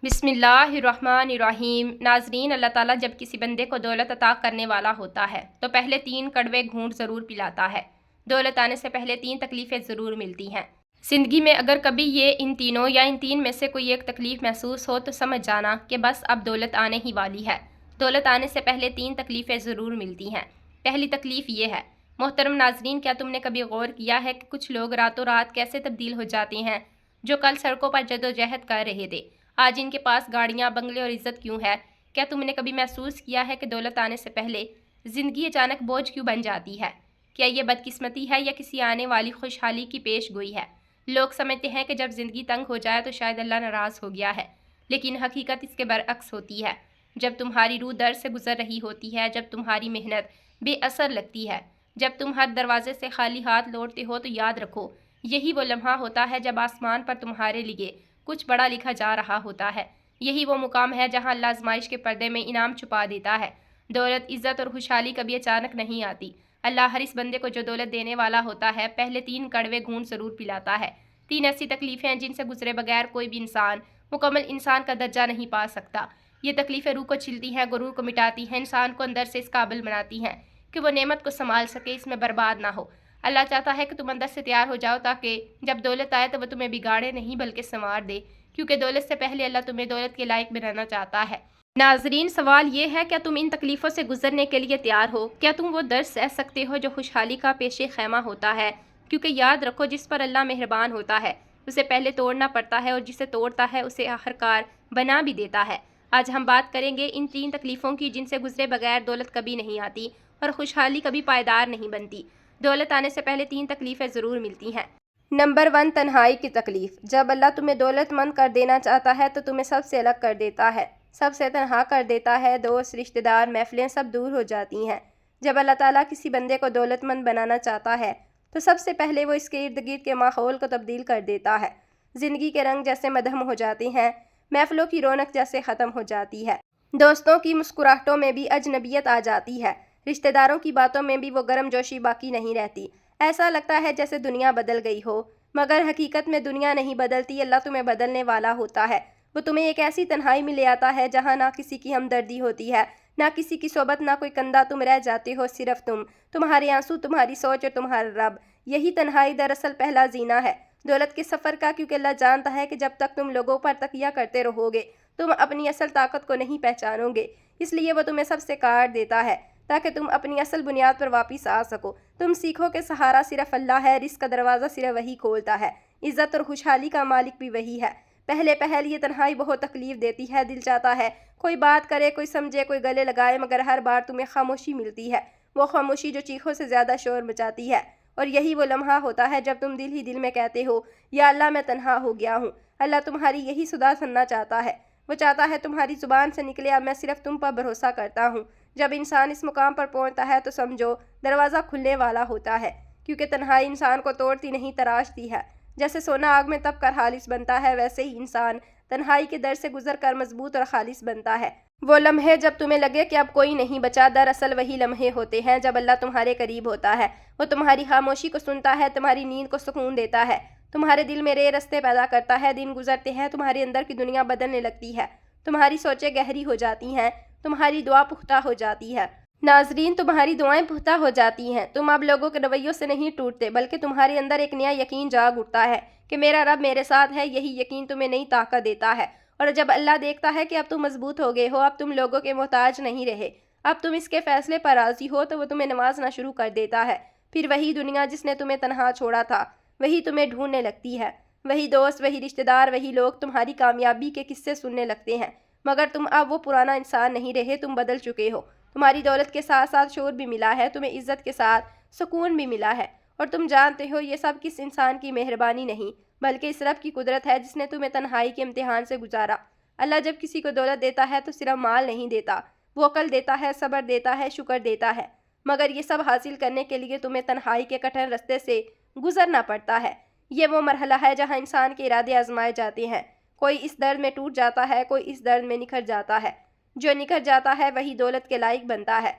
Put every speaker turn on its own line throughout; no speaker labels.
بسم اللہ الرحمن الرحیم۔ ناظرین، اللہ تعالیٰ جب کسی بندے کو دولت عطا کرنے والا ہوتا ہے تو پہلے 3 کڑوے گھونٹ ضرور پلاتا ہے۔ دولت آنے سے پہلے 3 تکلیفیں ضرور ملتی ہیں۔ زندگی میں اگر کبھی یہ ان تینوں یا ان 3 میں سے کوئی ایک تکلیف محسوس ہو تو سمجھ جانا کہ بس اب دولت آنے ہی والی ہے۔ دولت آنے سے پہلے 3 تکلیفیں ضرور ملتی ہیں۔ پہلی تکلیف یہ ہے۔ محترم ناظرین، کیا تم نے کبھی غور کیا ہے کہ کچھ لوگ راتوں رات کیسے تبدیل ہو جاتے ہیں؟ جو کل سڑکوں پر جدوجہد کر رہے تھے، آج ان کے پاس گاڑیاں، بنگلے اور عزت کیوں ہے؟ کیا تم نے کبھی محسوس کیا ہے کہ دولت آنے سے پہلے زندگی اچانک بوجھ کیوں بن جاتی ہے؟ کیا یہ بدقسمتی ہے یا کسی آنے والی خوشحالی کی پیش گوئی ہے؟ لوگ سمجھتے ہیں کہ جب زندگی تنگ ہو جائے تو شاید اللہ ناراض ہو گیا ہے، لیکن حقیقت اس کے برعکس ہوتی ہے۔ جب تمہاری روح درد سے گزر رہی ہوتی ہے، جب تمہاری محنت بے اثر لگتی ہے، جب تم ہر دروازے سے خالی ہاتھ لوٹتے ہو، تو یاد رکھو، یہی وہ لمحہ ہوتا ہے جب آسمان پر تمہارے لیے کچھ بڑا لکھا جا رہا ہوتا ہے۔ یہی وہ مقام ہے جہاں اللہ آزمائش کے پردے میں انعام چھپا دیتا ہے۔ دولت، عزت اور خوشحالی کبھی اچانک نہیں آتی۔ اللہ ہر اس بندے کو جو دولت دینے والا ہوتا ہے پہلے 3 کڑوے گھونٹ ضرور پلاتا ہے۔ 3 ایسی تکلیفیں ہیں جن سے گزرے بغیر کوئی بھی انسان مکمل انسان کا درجہ نہیں پا سکتا۔ یہ تکلیفیں روح کو چھلتی ہیں، غرور کو مٹاتی ہیں، انسان کو اندر سے اس قابل بناتی ہیں کہ وہ نعمت کو سنبھال سکے، اس میں برباد نہ ہو۔ اللہ چاہتا ہے کہ تم اندر سے تیار ہو جاؤ تاکہ جب دولت آئے تو وہ تمہیں بگاڑے نہیں بلکہ سنوار دے، کیونکہ دولت سے پہلے اللہ تمہیں دولت کے لائق بنانا چاہتا ہے۔ ناظرین، سوال یہ ہے، کیا تم ان تکلیفوں سے گزرنے کے لیے تیار ہو؟ کیا تم وہ درد سہ سکتے ہو جو خوشحالی کا پیش خیمہ ہوتا ہے؟ کیونکہ یاد رکھو، جس پر اللہ مہربان ہوتا ہے اسے پہلے توڑنا پڑتا ہے، اور جسے توڑتا ہے اسے آخرکار بنا بھی دیتا ہے۔ آج ہم بات کریں گے ان 3 تکلیفوں کی جن سے گزرے بغیر دولت کبھی نہیں آتی اور خوشحالی کبھی پائیدار نہیں بنتی۔ دولت آنے سے پہلے 3 تکلیفیں ضرور ملتی ہیں۔ نمبر 1، تنہائی کی تکلیف۔ جب اللہ تمہیں دولت مند کر دینا چاہتا ہے تو تمہیں سب سے الگ کر دیتا ہے، سب سے تنہا کر دیتا ہے۔ دوست، رشتہ دار، محفلیں سب دور ہو جاتی ہیں۔ جب اللہ تعالیٰ کسی بندے کو دولت مند بنانا چاہتا ہے تو سب سے پہلے وہ اس کے ارد گرد کے ماحول کو تبدیل کر دیتا ہے۔ زندگی کے رنگ جیسے مدھم ہو جاتے ہیں، محفلوں کی رونق جیسے ختم ہو جاتی ہے، دوستوں کی مسکراہٹوں میں بھی اجنبیت آ جاتی ہے، رشتہ داروں کی باتوں میں بھی وہ گرم جوشی باقی نہیں رہتی۔ ایسا لگتا ہے جیسے دنیا بدل گئی ہو، مگر حقیقت میں دنیا نہیں بدلتی، اللہ تمہیں بدلنے والا ہوتا ہے۔ وہ تمہیں ایک ایسی تنہائی میں لے آتا ہے جہاں نہ کسی کی ہمدردی ہوتی ہے، نہ کسی کی صحبت، نہ کوئی کندھا، تم رہ جاتے ہو صرف تم، تمہارے آنسو، تمہاری سوچ اور تمہارا رب۔ یہی تنہائی دراصل پہلا زینہ ہے دولت کے سفر کا، کیونکہ اللہ جانتا ہے کہ جب تک تم لوگوں پر تکیہ کرتے رہو گے تم اپنی اصل طاقت کو نہیں پہچانو گے، اس لیے وہ تمہیں سب سے کاٹ دیتا ہے تاکہ تم اپنی اصل بنیاد پر واپس آ سکو۔ تم سیکھو کہ سہارا صرف اللہ ہے، رزق کا دروازہ صرف وہی کھولتا ہے، عزت اور خوشحالی کا مالک بھی وہی ہے۔ پہلے یہ تنہائی بہت تکلیف دیتی ہے، دل چاہتا ہے کوئی بات کرے، کوئی سمجھے، کوئی گلے لگائے، مگر ہر بار تمہیں خاموشی ملتی ہے، وہ خاموشی جو چیخوں سے زیادہ شور مچاتی ہے۔ اور یہی وہ لمحہ ہوتا ہے جب تم دل ہی دل میں کہتے ہو، یا اللہ میں تنہا ہو گیا ہوں۔ اللہ تمہاری یہی صدا سننا چاہتا ہے، وہ چاہتا ہے تمہاری زبان سے نکلے، اب میں صرف تم پر بھروسہ کرتا ہوں۔ جب انسان اس مقام پر پہنچتا ہے تو سمجھو دروازہ کھلنے والا ہوتا ہے، کیونکہ تنہائی انسان کو توڑتی نہیں تراشتی ہے۔ جیسے سونا آگ میں تپ کر خالص بنتا ہے، ویسے ہی انسان تنہائی کے در سے گزر کر مضبوط اور خالص بنتا ہے۔ وہ لمحے جب تمہیں لگے کہ اب کوئی نہیں بچا، دراصل وہی لمحے ہوتے ہیں جب اللہ تمہارے قریب ہوتا ہے۔ وہ تمہاری خاموشی کو سنتا ہے، تمہاری نیند کو سکون دیتا ہے، تمہارے دل میں رے رستے پیدا کرتا ہے۔ دن گزرتے ہیں، تمہارے اندر کی دنیا بدلنے لگتی ہے، تمہاری سوچیں گہری ہو جاتی ہیں، تمہاری دعا پختہ ہو جاتی ہے۔ ناظرین، تمہاری دعائیں پختہ ہو جاتی ہیں، تم اب لوگوں کے رویوں سے نہیں ٹوٹتے، بلکہ تمہارے اندر ایک نیا یقین جاگ اٹھتا ہے کہ میرا رب میرے ساتھ ہے۔ یہی یقین تمہیں نئی طاقت دیتا ہے، اور جب اللہ دیکھتا ہے کہ اب تم مضبوط ہو گئے ہو، اب تم لوگوں کے محتاج نہیں رہے، اب تم اس کے فیصلے پر راضی ہو، تو وہ تمہیں نوازنا شروع کر دیتا ہے۔ پھر وہی دنیا جس نے تمہیں تنہا چھوڑا تھا وہی تمہیں ڈھونڈنے لگتی ہے، وہی دوست، وہی رشتہ دار، وہی لوگ تمہاری کامیابی کے قصے سننے لگتے ہیں، مگر تم اب وہ پرانا انسان نہیں رہے، تم بدل چکے ہو۔ تمہاری دولت کے ساتھ ساتھ شور بھی ملا ہے، تمہیں عزت کے ساتھ سکون بھی ملا ہے، اور تم جانتے ہو یہ سب کس انسان کی مہربانی نہیں بلکہ اس رب کی قدرت ہے جس نے تمہیں تنہائی کے امتحان سے گزارا۔ اللہ جب کسی کو دولت دیتا ہے تو صرف مال نہیں دیتا، وہ عقل دیتا ہے، صبر دیتا ہے، شکر دیتا ہے، مگر یہ سب حاصل کرنے کے لیے تمہیں تنہائی کے کٹھن رستے سے گزرنا پڑتا ہے۔ یہ وہ مرحلہ ہے جہاں انسان کے ارادے آزمائے جاتے ہیں، کوئی اس درد میں ٹوٹ جاتا ہے، کوئی اس درد میں نکھر جاتا ہے، جو نکھر جاتا ہے وہی دولت کے لائق بنتا ہے۔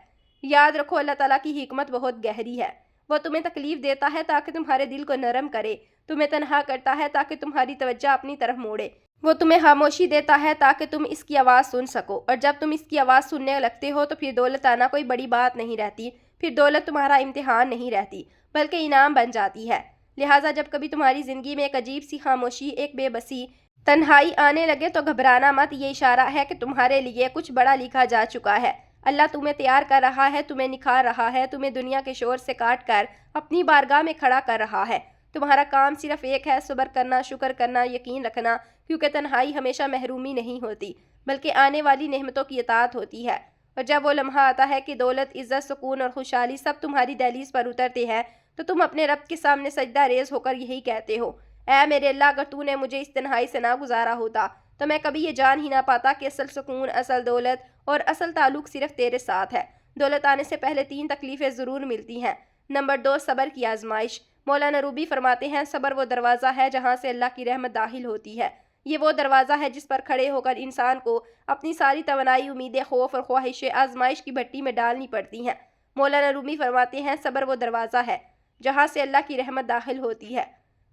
یاد رکھو، اللہ تعالیٰ کی حکمت بہت گہری ہے، وہ تمہیں تکلیف دیتا ہے تاکہ تمہارے دل کو نرم کرے، تمہیں تنہا کرتا ہے تاکہ تمہاری توجہ اپنی طرف موڑے۔ وہ تمہیں خاموشی دیتا ہے تاکہ تم اس کی آواز سن سکو، اور جب تم اس کی آواز سننے لگتے ہو تو پھر دولت آنا کوئی بڑی بات نہیں رہتی، پھر دولت تمہارا امتحان نہیں رہتی بلکہ انعام بن جاتی ہے۔ لہٰذا جب کبھی تمہاری زندگی میں ایک عجیب سی خاموشی، ایک بے بسی، تنہائی آنے لگے تو گھبرانا مت، یہ اشارہ ہے کہ تمہارے لیے کچھ بڑا لکھا جا چکا ہے۔ اللہ تمہیں تیار کر رہا ہے، تمہیں نکھار رہا ہے، تمہیں دنیا کے شور سے کاٹ کر اپنی بارگاہ میں کھڑا کر رہا ہے۔ تمہارا کام صرف ایک ہے، صبر کرنا، شکر کرنا، یقین رکھنا، کیونکہ تنہائی ہمیشہ محرومی نہیں ہوتی بلکہ آنے والی نعمتوں کی اطاعت ہوتی ہے۔ اور جب وہ لمحہ آتا ہے کہ دولت، عزت، سکون اور خوشحالی سب تمہاری دہلیز پر اترتے ہیں تو تم اپنے رب کے سامنے سجدہ ریز ہو کر یہی کہتے ہو، اے میرے اللہ، اگر تو نے مجھے اس تنہائی سے نہ گزارا ہوتا تو میں کبھی یہ جان ہی نہ پاتا کہ اصل سکون، اصل دولت اور اصل تعلق صرف تیرے ساتھ ہے۔ دولت آنے سے پہلے 3 تکلیفیں ضرور ملتی ہیں۔ نمبر 2، صبر کی آزمائش۔ مولانا رومی فرماتے ہیں، صبر وہ دروازہ ہے جہاں سے اللہ کی رحمت داخل ہوتی ہے۔ یہ وہ دروازہ ہے جس پر کھڑے ہو کر انسان کو اپنی ساری توانائی، امیدیں، خوف اور خواہشیں آزمائش کی بھٹی میں ڈالنی پڑتی ہیں۔ مولانا رومی فرماتے ہیں، صبر وہ دروازہ ہے جہاں سے اللہ کی رحمت داخل ہوتی ہے،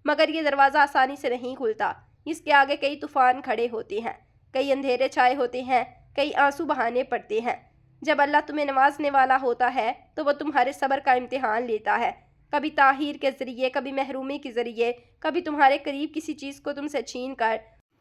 مگر یہ دروازہ آسانی سے نہیں کھلتا۔ اس کے آگے کئی طوفان کھڑے ہوتے ہیں، کئی اندھیرے چھائے ہوتے ہیں، کئی آنسو بہانے پڑتے ہیں۔ جب اللہ تمہیں نوازنے والا ہوتا ہے تو وہ تمہارے صبر کا امتحان لیتا ہے، کبھی تاخیر کے ذریعے، کبھی محرومی کے ذریعے، کبھی تمہارے قریب کسی چیز کو تم سے چھین کر۔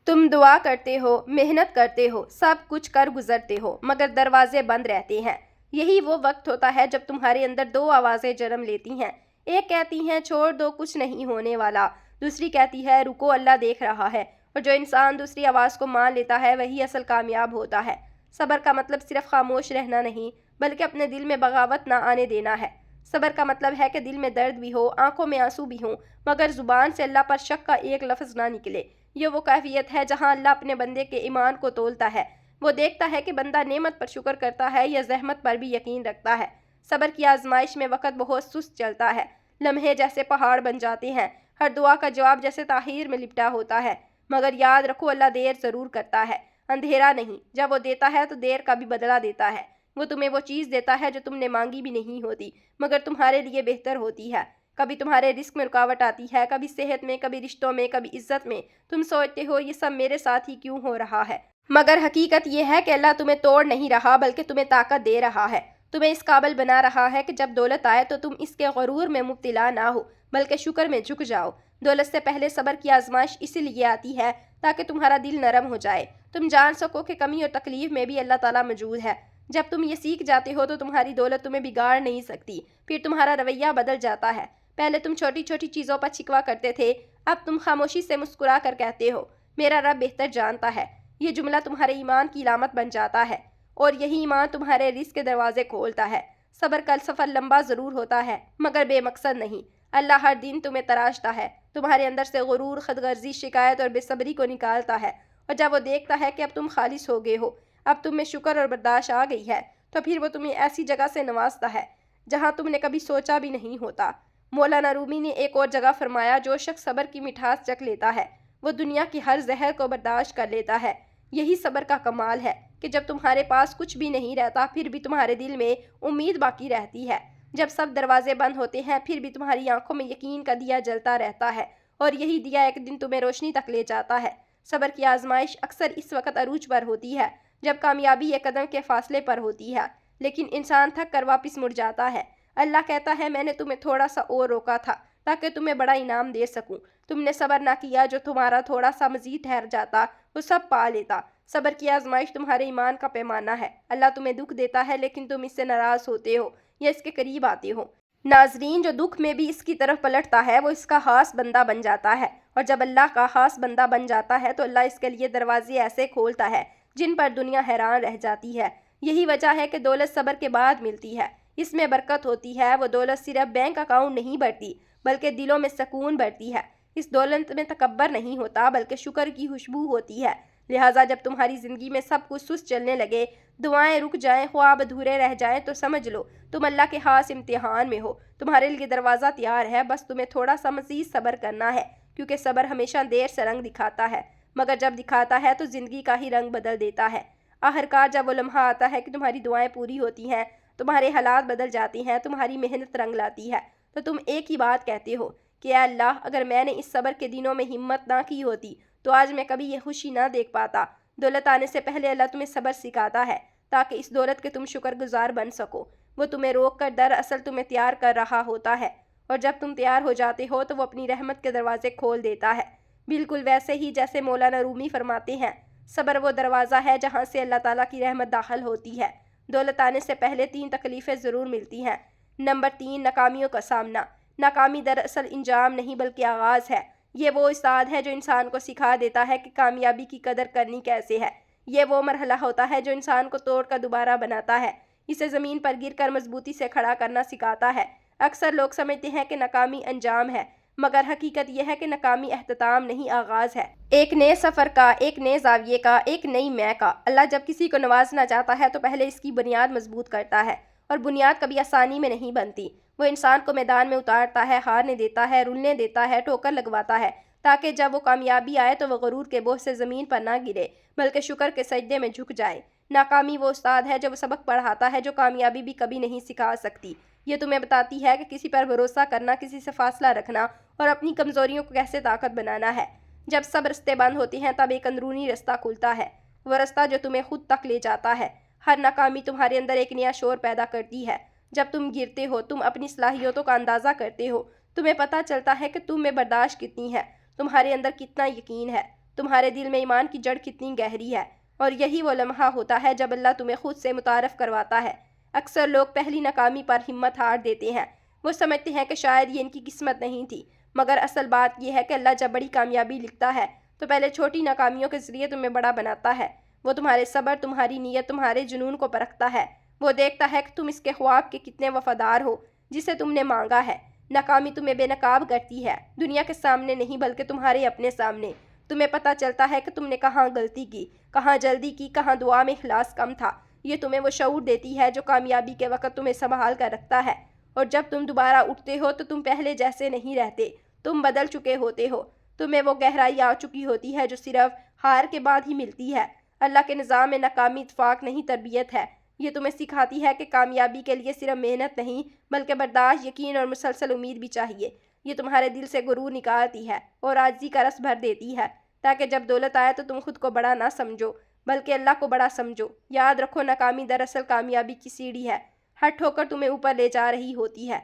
تم دعا کرتے ہو، محنت کرتے ہو، سب کچھ کر گزرتے ہو، مگر دروازے بند رہتے ہیں۔ یہی وہ وقت ہوتا ہے جب تمہارے اندر 2 آوازیں جنم لیتی ہیں۔ ایک کہتی ہے چھوڑ دو، کچھ نہیں ہونے والا، دوسری کہتی ہے رکو، اللہ دیکھ رہا ہے۔ اور جو انسان دوسری آواز کو مان لیتا ہے وہی اصل کامیاب ہوتا ہے۔ صبر کا مطلب صرف خاموش رہنا نہیں بلکہ اپنے دل میں بغاوت نہ آنے دینا ہے۔ صبر کا مطلب ہے کہ دل میں درد بھی ہو، آنکھوں میں آنسو بھی ہوں، مگر زبان سے اللہ پر شک کا ایک لفظ نہ نکلے۔ یہ وہ کیفیت ہے جہاں اللہ اپنے بندے کے ایمان کو تولتا ہے۔ وہ دیکھتا ہے کہ بندہ نعمت پر شکر کرتا ہے یا زحمت پر بھی یقین رکھتا ہے۔ صبر کی آزمائش میں وقت بہت سست چلتا ہے، لمحے جیسے پہاڑ بن جاتے ہیں، ہر دعا کا جواب جیسے تاخیر میں لپٹا ہوتا ہے، مگر یاد رکھو اللہ دیر ضرور کرتا ہے، اندھیرا نہیں۔ جب وہ دیتا ہے تو دیر کا بھی بدلہ دیتا ہے۔ وہ تمہیں وہ چیز دیتا ہے جو تم نے مانگی بھی نہیں ہوتی مگر تمہارے لیے بہتر ہوتی ہے۔ کبھی تمہارے رزق میں رکاوٹ آتی ہے، کبھی صحت میں، کبھی رشتوں میں، کبھی عزت میں۔ تم سوچتے ہو یہ سب میرے ساتھ ہی کیوں ہو رہا ہے، مگر حقیقت یہ ہے کہ اللہ تمہیں توڑ نہیں رہا بلکہ تمہیں طاقت دے رہا ہے، تمہیں اس قابل بنا رہا ہے کہ جب دولت آئے تو تم اس کے غرور میں مبتلا نہ ہو بلکہ شکر میں جھک جاؤ۔ دولت سے پہلے صبر کی آزمائش اسی لیے آتی ہے تاکہ تمہارا دل نرم ہو جائے، تم جان سکو کہ کمی اور تکلیف میں بھی اللہ تعالیٰ موجود ہے۔ جب تم یہ سیکھ جاتے ہو تو تمہاری دولت تمہیں بگاڑ نہیں سکتی، پھر تمہارا رویہ بدل جاتا ہے۔ پہلے تم چھوٹی چھوٹی چیزوں پر شکوہ کرتے تھے، اب تم خاموشی سے مسکرا کر کہتے ہو میرا رب بہتر جانتا ہے۔ یہ جملہ تمہارے ایمان کی علامت بن جاتا ہے اور یہی ایمان تمہارے رزق کے دروازے کھولتا ہے۔ صبر کا سفر لمبا ضرور ہوتا ہے مگر بے مقصد نہیں۔ اللہ ہر دن تمہیں تراشتا ہے، تمہارے اندر سے غرور، خود غرضی، شکایت اور بے صبری کو نکالتا ہے، اور جب وہ دیکھتا ہے کہ اب تم خالص ہو گئے ہو، اب تم میں شکر اور برداشت آ گئی ہے، تو پھر وہ تمہیں ایسی جگہ سے نوازتا ہے جہاں تم نے کبھی سوچا بھی نہیں ہوتا۔ مولانا رومی نے ایک اور جگہ فرمایا، جو شخص صبر کی مٹھاس چکھ لیتا ہے وہ دنیا کی ہر زہر کو برداشت کر لیتا ہے۔ یہی صبر کا کمال ہے کہ جب تمہارے پاس کچھ بھی نہیں رہتا پھر بھی تمہارے دل میں امید باقی رہتی ہے، جب سب دروازے بند ہوتے ہیں پھر بھی تمہاری آنکھوں میں یقین کا دیا جلتا رہتا ہے، اور یہی دیا ایک دن تمہیں روشنی تک لے جاتا ہے۔ صبر کی آزمائش اکثر اس وقت عروج پر ہوتی ہے جب کامیابی ایک قدم کے فاصلے پر ہوتی ہے لیکن انسان تھک کر واپس مڑ جاتا ہے۔ اللہ کہتا ہے میں نے تمہیں تھوڑا سا اور روکا تھا تاکہ تمہیں بڑا انعام دے سکوں، تم نے صبر نہ کیا، جو تمہارا تھوڑا سا مزید ٹھہر جاتا وہ سب پا لیتا۔ صبر کی آزمائش تمہارے ایمان کا پیمانہ ہے۔ اللہ تمہیں دکھ دیتا ہے لیکن تم اس سے ناراض ہوتے ہو یا اس کے قریب آتے ہو۔ ناظرین، جو دکھ میں بھی اس کی طرف پلٹتا ہے وہ اس کا خاص بندہ بن جاتا ہے، اور جب اللہ کا خاص بندہ بن جاتا ہے تو اللہ اس کے لیے دروازے ایسے کھولتا ہے جن پر دنیا حیران رہ جاتی ہے۔ یہی وجہ ہے کہ دولت صبر کے بعد ملتی ہے، اس میں برکت ہوتی ہے۔ وہ دولت صرف بینک اکاؤنٹ نہیں بڑھتی بلکہ دلوں میں سکون بڑھتی ہے۔ اس دولت میں تکبر نہیں ہوتا بلکہ شکر کی خوشبو ہوتی ہے۔ لہٰذا جب تمہاری زندگی میں سب کچھ سست چلنے لگے، دعائیں رک جائیں، خواب ادھورے رہ جائیں تو سمجھ لو تم اللہ کے خاص امتحان میں ہو، تمہارے لیے دروازہ تیار ہے، بس تمہیں تھوڑا سا مزید صبر کرنا ہے، کیونکہ صبر ہمیشہ دیر سے رنگ دکھاتا ہے مگر جب دکھاتا ہے تو زندگی کا ہی رنگ بدل دیتا ہے۔ آخرکار جب وہ لمحہ آتا ہے کہ تمہاری دعائیں پوری ہوتی ہیں، تمہارے حالات بدل جاتے ہیں، تمہاری محنت رنگ لاتی ہے، تو تم ایک ہی بات کہتے ہو کہ اے اللہ اگر میں نے اس صبر کے دنوں میں ہمت نہ کی ہوتی تو آج میں کبھی یہ خوشی نہ دیکھ پاتا۔ دولت آنے سے پہلے اللہ تمہیں صبر سکھاتا ہے تاکہ اس دولت کے تم شکر گزار بن سکو۔ وہ تمہیں روک کر دراصل تمہیں تیار کر رہا ہوتا ہے، اور جب تم تیار ہو جاتے ہو تو وہ اپنی رحمت کے دروازے کھول دیتا ہے، بالکل ویسے ہی جیسے مولانا رومی فرماتے ہیں، صبر وہ دروازہ ہے جہاں سے اللہ تعالیٰ کی رحمت داخل ہوتی ہے۔ دولت آنے سے پہلے 3 تکلیفیں ضرور ملتی ہیں۔ نمبر 3، ناکامیوں کا سامنا۔ ناکامی دراصل انجام نہیں بلکہ آغاز ہے۔ یہ وہ استاد ہے جو انسان کو سکھا دیتا ہے کہ کامیابی کی قدر کرنی کیسے ہے۔ یہ وہ مرحلہ ہوتا ہے جو انسان کو توڑ کر دوبارہ بناتا ہے، اسے زمین پر گر کر مضبوطی سے کھڑا کرنا سکھاتا ہے۔ اکثر لوگ سمجھتے ہیں کہ ناکامی انجام ہے، مگر حقیقت یہ ہے کہ ناکامی اختتام نہیں، آغاز ہے، ایک نئے سفر کا، ایک نئے زاویے کا، ایک نئی میں کا۔ اللہ جب کسی کو نوازنا چاہتا ہے تو پہلے اس کی بنیاد مضبوط کرتا ہے، اور بنیاد کبھی آسانی میں نہیں بنتی۔ وہ انسان کو میدان میں اتارتا ہے، ہارنے دیتا ہے، رولنے دیتا ہے، ٹھوکر لگواتا ہے، تاکہ جب وہ کامیابی آئے تو وہ غرور کے بوجھ سے زمین پر نہ گرے بلکہ شکر کے سجدے میں جھک جائے۔ ناکامی وہ استاد ہے جو وہ سبق پڑھاتا ہے جو کامیابی بھی کبھی نہیں سکھا سکتی۔ یہ تمہیں بتاتی ہے کہ کسی پر بھروسہ کرنا، کسی سے فاصلہ رکھنا اور اپنی کمزوریوں کو کیسے طاقت بنانا ہے۔ جب سب رستے بند ہوتے ہیں تب ایک اندرونی رستہ کھلتا ہے، وہ رستہ جو تمہیں خود تک لے جاتا ہے۔ ہر ناکامی تمہارے اندر ایک نیا شعور پیدا کرتی ہے۔ جب تم گرتے ہو تم اپنی صلاحیتوں کا اندازہ کرتے ہو، تمہیں پتہ چلتا ہے کہ تم میں برداشت کتنی ہے، تمہارے اندر کتنا یقین ہے، تمہارے دل میں ایمان کی جڑ کتنی گہری ہے، اور یہی وہ لمحہ ہوتا ہے جب اللہ تمہیں خود سے متعارف کرواتا ہے۔ اکثر لوگ پہلی ناکامی پر ہمت ہار دیتے ہیں، وہ سمجھتے ہیں کہ شاید یہ ان کی قسمت نہیں تھی، مگر اصل بات یہ ہے کہ اللہ جب بڑی کامیابی لکھتا ہے تو پہلے چھوٹی ناکامیوں کے ذریعے تمہیں بڑا بناتا ہے۔ وہ تمہارے صبر، تمہاری نیت، تمہارے جنون کو پرکھتا ہے۔ وہ دیکھتا ہے کہ تم اس کے خواب کے کتنے وفادار ہو جسے تم نے مانگا ہے۔ ناکامی تمہیں بے نقاب کرتی ہے، دنیا کے سامنے نہیں بلکہ تمہارے اپنے سامنے۔ تمہیں پتہ چلتا ہے کہ تم نے کہاں غلطی کی، کہاں جلدی کی، کہاں دعا میں اخلاص کم تھا۔ یہ تمہیں وہ شعور دیتی ہے جو کامیابی کے وقت تمہیں سنبھال کر رکھتا ہے، اور جب تم دوبارہ اٹھتے ہو تو تم پہلے جیسے نہیں رہتے، تم بدل چکے ہوتے ہو، تمہیں وہ گہرائی آ چکی ہوتی ہے جو صرف ہار کے بعد ہی ملتی ہے۔ اللہ کے نظام میں ناکامی اتفاق نہیں، تربیت ہے۔ یہ تمہیں سکھاتی ہے کہ کامیابی کے لیے صرف محنت نہیں بلکہ برداشت، یقین اور مسلسل امید بھی چاہیے۔ یہ تمہارے دل سے غرور نکالتی ہے اور عاجزی کا رس بھر دیتی ہے، تاکہ جب دولت آئے تو تم خود کو بڑا نہ سمجھو بلکہ اللہ کو بڑا سمجھو۔ یاد رکھو ناکامی دراصل کامیابی کی سیڑھی ہے، ہر ٹھوکر تمہیں اوپر لے جا رہی ہوتی ہے۔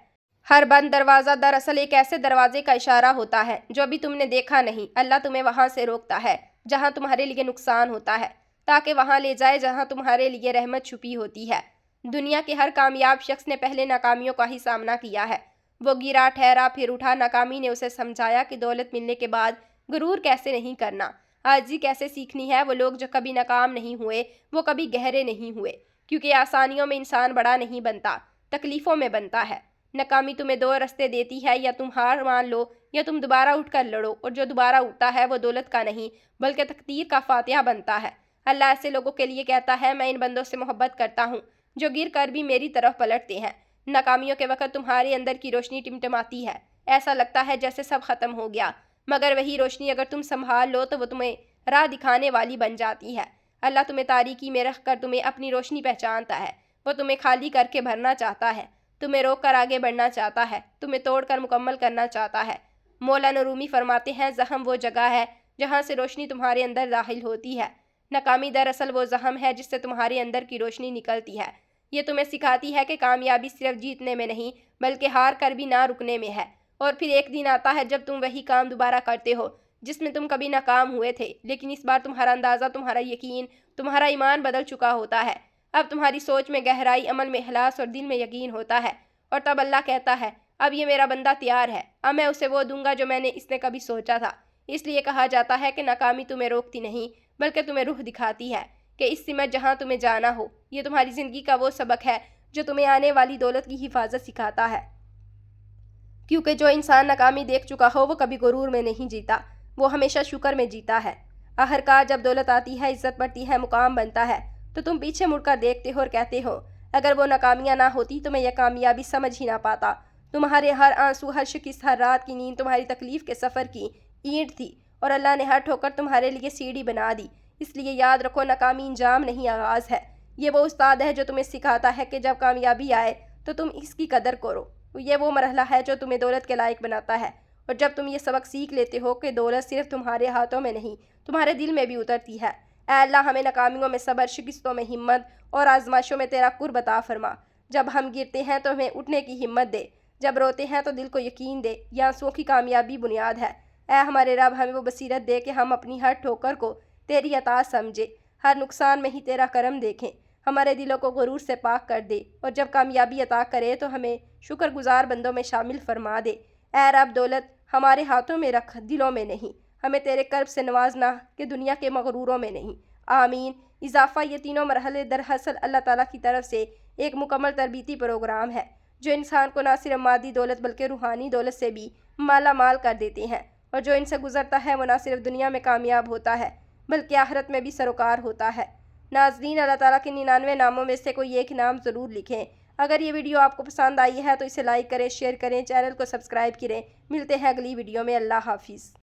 ہر بند دروازہ دراصل ایک ایسے دروازے کا اشارہ ہوتا ہے جو ابھی تم نے دیکھا نہیں۔ اللہ تمہیں وہاں سے روکتا ہے جہاں تمہارے لیے نقصان ہوتا ہے، تاکہ وہاں لے جائے جہاں تمہارے لیے رحمت چھپی ہوتی ہے۔ دنیا کے ہر کامیاب شخص نے پہلے ناکامیوں کا ہی سامنا کیا ہے۔ وہ گرا، ٹھہرا، پھر اٹھا۔ ناکامی نے اسے سمجھایا کہ دولت ملنے کے بعد غرور کیسے نہیں کرنا، عاجزی کیسے سیکھنی ہے۔ وہ لوگ جو کبھی ناکام نہیں ہوئے وہ کبھی گہرے نہیں ہوئے، کیونکہ آسانیوں میں انسان بڑا نہیں بنتا، تکلیفوں میں بنتا ہے۔ ناکامی تمہیں 2 رستے دیتی ہے، یا تم ہار مان لو یا تم دوبارہ اٹھ کر لڑو، اور جو دوبارہ اٹھتا ہے وہ دولت کا نہیں بلکہ تقدیر کا فاتحہ بنتا ہے۔ اللہ ایسے لوگوں کے لیے کہتا ہے، میں ان بندوں سے محبت کرتا ہوں جو گر کر بھی میری طرف پلٹتے ہیں۔ ناکامیوں کے وقت تمہارے اندر کی روشنی ٹمٹماتی ہے، ایسا لگتا ہے جیسے سب ختم ہو گیا، مگر وہی روشنی اگر تم سنبھال لو تو وہ تمہیں راہ دکھانے والی بن جاتی ہے۔ اللہ تمہیں تاریکی میں رکھ کر تمہیں اپنی روشنی پہچانتا ہے، وہ تمہیں خالی کر کے بھرنا چاہتا ہے، تمہیں روک کر آگے بڑھنا چاہتا ہے، تمہیں توڑ کر مکمل کرنا چاہتا ہے۔ مولانا رومی فرماتے ہیں، زخم وہ جگہ ہے جہاں سے روشنی تمہارے اندر داخل ہوتی ہے۔ ناکامی دراصل وہ زخم ہے جس سے تمہارے اندر کی روشنی نکلتی ہے۔ یہ تمہیں سکھاتی ہے کہ کامیابی صرف جیتنے میں نہیں بلکہ ہار کر بھی نہ رکنے میں ہے۔ اور پھر ایک دن آتا ہے جب تم وہی کام دوبارہ کرتے ہو جس میں تم کبھی ناکام ہوئے تھے، لیکن اس بار تمہارا اندازہ، تمہارا یقین، تمہارا ایمان بدل چکا ہوتا ہے۔ اب تمہاری سوچ میں گہرائی، عمل میں اخلاص اور دل میں یقین ہوتا ہے، اور تب اللہ کہتا ہے، اب یہ میرا بندہ تیار ہے، اب میں اسے وہ دوں گا جو اس نے کبھی سوچا تھا۔ اس لیے کہا جاتا ہے کہ ناکامی تمہیں روکتی نہیں بلکہ تمہیں روح دکھاتی ہے کہ اس سمت جہاں تمہیں جانا ہو۔ یہ تمہاری زندگی کا وہ سبق ہے جو تمہیں آنے والی دولت کی حفاظت سکھاتا ہے، کیونکہ جو انسان ناکامی دیکھ چکا ہو وہ کبھی غرور میں نہیں جیتا، وہ ہمیشہ شکر میں جیتا ہے۔ آخرکار جب دولت آتی ہے، عزت بڑھتی ہے، مقام بنتا ہے، تو تم پیچھے مڑ کر دیکھتے ہو اور کہتے ہو، اگر وہ ناکامیاں نہ ہوتی تو میں یہ کامیابی سمجھ ہی نہ پاتا۔ تمہارے ہر آنسو، ہر شکست، ہر رات کی نیند تمہاری تکلیف کے سفر کی اینٹ تھی، اور اللہ نے ہر ٹھوکر تمہارے لیے سیڑھی بنا دی۔ اس لیے یاد رکھو، ناکامی انجام نہیں، آغاز ہے۔ یہ وہ استاد ہے جو تمہیں سکھاتا ہے کہ جب کامیابی آئے تو تم اس کی قدر کرو۔ یہ وہ مرحلہ ہے جو تمہیں دولت کے لائق بناتا ہے، اور جب تم یہ سبق سیکھ لیتے ہو کہ دولت صرف تمہارے ہاتھوں میں نہیں تمہارے دل میں بھی اترتی ہے۔ اے اللہ ہمیں ناکامیوں میں صبر، شکستوں میں ہمت اور آزمائشوں میں تیرا قرب عطا فرما۔ جب ہم گرتے ہیں تو ہمیں اٹھنے کی ہمت دے، جب روتے ہیں تو دل کو یقین دے یہ آنسوؤں کی کامیابی بنیاد ہے۔ اے ہمارے رب ہمیں وہ بصیرت دے کہ ہم اپنی ہر ٹھوکر کو تیری عطا سمجھے، ہر نقصان میں ہی تیرا کرم دیکھیں۔ ہمارے دلوں کو غرور سے پاک کر دے اور جب کامیابی عطا کرے تو ہمیں شکر گزار بندوں میں شامل فرما دے۔ اے رب دولت ہمارے ہاتھوں میں رکھ، دلوں میں نہیں۔ ہمیں تیرے کرب سے نوازنا کہ دنیا کے مغروروں میں نہیں۔ آمین۔ اضافہ یہ تینوں مرحلے دراصل اللہ تعالیٰ کی طرف سے ایک مکمل تربیتی پروگرام ہے جو انسان کو نہ صرف مادی دولت بلکہ روحانی دولت سے بھی مالا مال کر دیتے ہیں، اور جو ان سے گزرتا ہے وہ نہ صرف دنیا میں کامیاب ہوتا ہے بلکہ آخرت میں بھی سروکار ہوتا ہے۔ ناظرین، اللہ تعالیٰ کے 99 ناموں میں سے کوئی ایک نام ضرور لکھیں۔ اگر یہ ویڈیو آپ کو پسند آئی ہے تو اسے لائک کریں، شیئر کریں، چینل کو سبسکرائب کریں۔ ملتے ہیں اگلی ویڈیو میں۔ اللہ حافظ۔